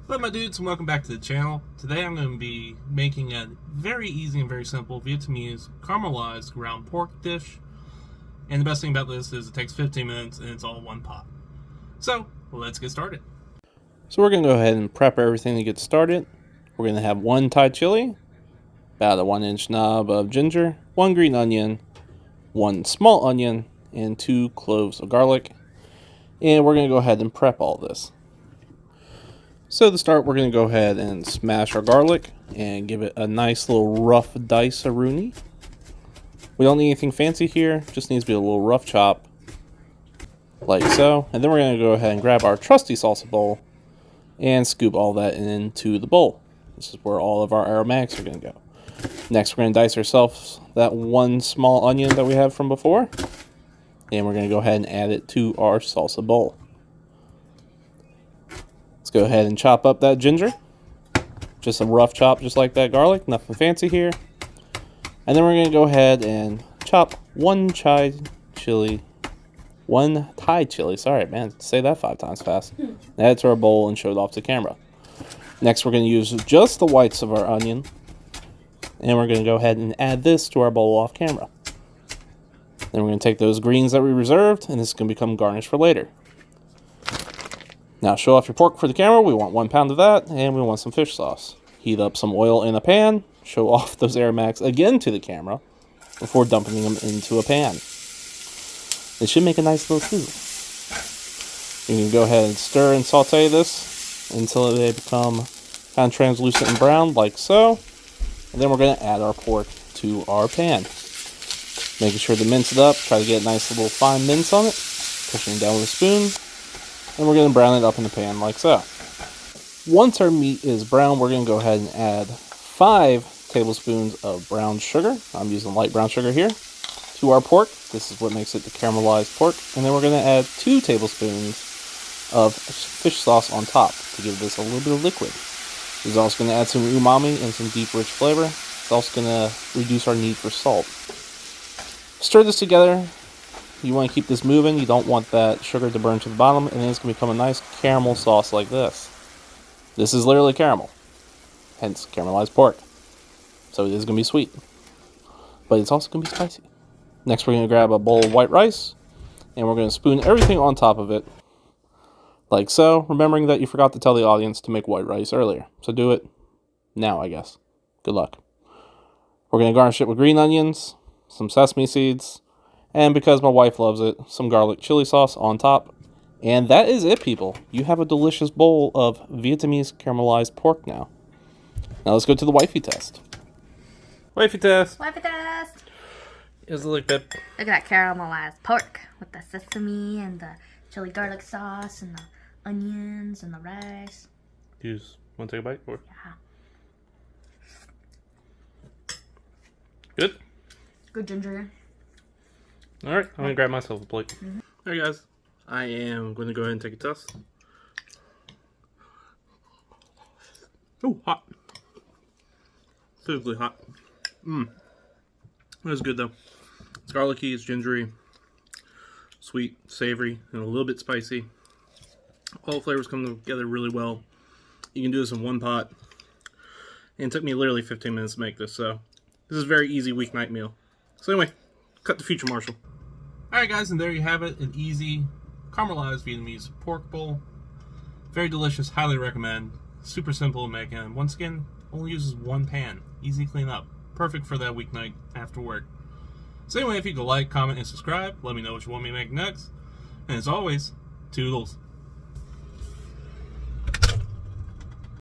Hello my dudes and welcome back to the channel. Today I'm going to be making a very easy and very simple Vietnamese caramelized ground pork dish. And the best thing about this is it takes 15 minutes and it's all one pot. So let's get started. So we're going to go ahead and prep everything to get started. We're going to have 1 Thai chili, about a 1-inch knob of ginger, 1 green onion, 1 small onion, and 2 cloves of garlic. And we're going to go ahead and prep all this. So to start, we're going to go ahead and smash our garlic and give it a nice little rough dice-a-rooney. We don't need anything fancy here, just needs to be a little rough chop, like so. And then we're going to go ahead and grab our trusty salsa bowl and scoop all that into the bowl. This is where all of our aromatics are going to go. Next, we're going to dice ourselves that 1 small onion that we have from before, and we're going to go ahead and add it to our salsa bowl. Let's go ahead and chop up that ginger. Just a rough chop, just like that garlic. Nothing fancy here. And then we're going to go ahead and chop 1 Thai chili. Sorry, man. Say that 5 times fast. Add it to our bowl and show it off to camera. Next, we're going to use just the whites of our onion. And we're going to go ahead and add this to our bowl off camera. Then we're going to take those greens that we reserved, and this is going to become garnish for later. Now, show off your pork for the camera. We want 1 pound of that, and we want some fish sauce. Heat up some oil in a pan. Show off those aromatics again to the camera before dumping them into a pan. It should make a nice little stew. You can go ahead and stir and saute this until they become kind of translucent and brown, like so. And then we're going to add our pork to our pan. Making sure to mince it up. Try to get a nice little fine mince on it. Pushing it down with a spoon. And we're going to brown it up in the pan like so. Once our meat is brown, we're going to go ahead and add 5 tablespoons of brown sugar. I'm using light brown sugar here. To our pork. This is what makes it the caramelized pork. And then we're going to add 2 tablespoons of fish sauce on top to give this a little bit of liquid. This is also going to add some umami and some deep rich flavor. It's also going to reduce our need for salt. Stir this together. You want to keep this moving. You don't want that sugar to burn to the bottom. And then it's going to become a nice caramel sauce like this. This is literally caramel. Hence caramelized pork. So it is going to be sweet. But it's also going to be spicy. Next we're going to grab a bowl of white rice. And we're going to spoon everything on top of it. Like so. Remembering that you forgot to tell the audience to make white rice earlier. So do it now, I guess. Good luck. We're going to garnish it with green onions, some sesame seeds, and because my wife loves it, some garlic chili sauce on top. And that is it, people. You have a delicious bowl of Vietnamese caramelized pork now. Now let's go to the wifey test. Wifey test. Wifey test. Here's the look, babe. Look at that caramelized pork with the sesame and the chili garlic sauce and the onions and the rice. You just want to take a bite? Or? Yeah. Good? Good ginger. Alright, I'm going to grab myself a plate. Mm-hmm. Alright guys, I am going to go ahead and take a test. Oh, hot. Physically hot. It was good though. It's garlicky, it's gingery, sweet, savory, and a little bit spicy. All flavors come together really well. You can do this in 1 pot. And it took me literally 15 minutes to make this, so this is a very easy weeknight meal. So anyway, cut the future Marshall. Alright guys, and there you have it. An easy caramelized Vietnamese pork bowl. Very delicious, highly recommend. Super simple to make, and once again, only uses 1 pan. Easy clean up. Perfect for that weeknight after work. So anyway, if you could like, comment, and subscribe, let me know what you want me to make next. And as always, toodles.